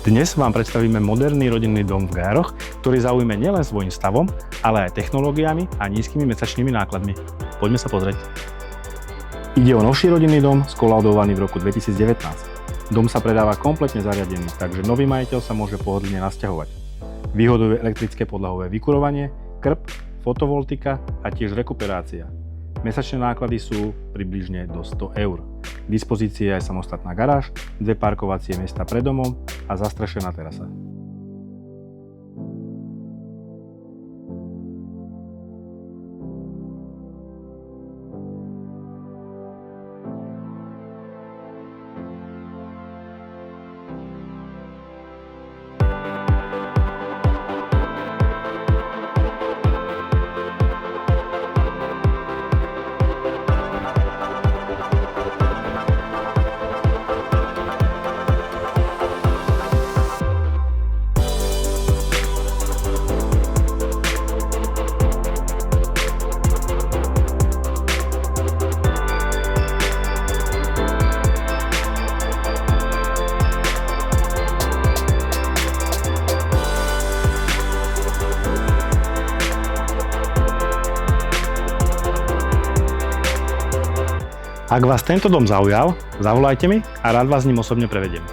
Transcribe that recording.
Dnes vám predstavíme moderný rodinný dom v Gajaroch, ktorý zaujme nielen svojím stavom, ale aj technológiami a nízkymi mesačnými nákladmi. Poďme sa pozrieť. Ide o novší rodinný dom, skolaudovaný v roku 2019. Dom sa predáva kompletne zariadený, takže nový majiteľ sa môže pohodlne nasťahovať. Výhodou je elektrické podlahové vykurovanie, krb, fotovoltika a tiež rekuperácia. Mesačné náklady sú približne do 100 eur. K dispozícii je aj samostatná garáž, 2 parkovacie miesta pred domom a zastrešená terasa. Ak vás tento dom zaujal, zavolajte mi a rád vás s ním osobne prevediem.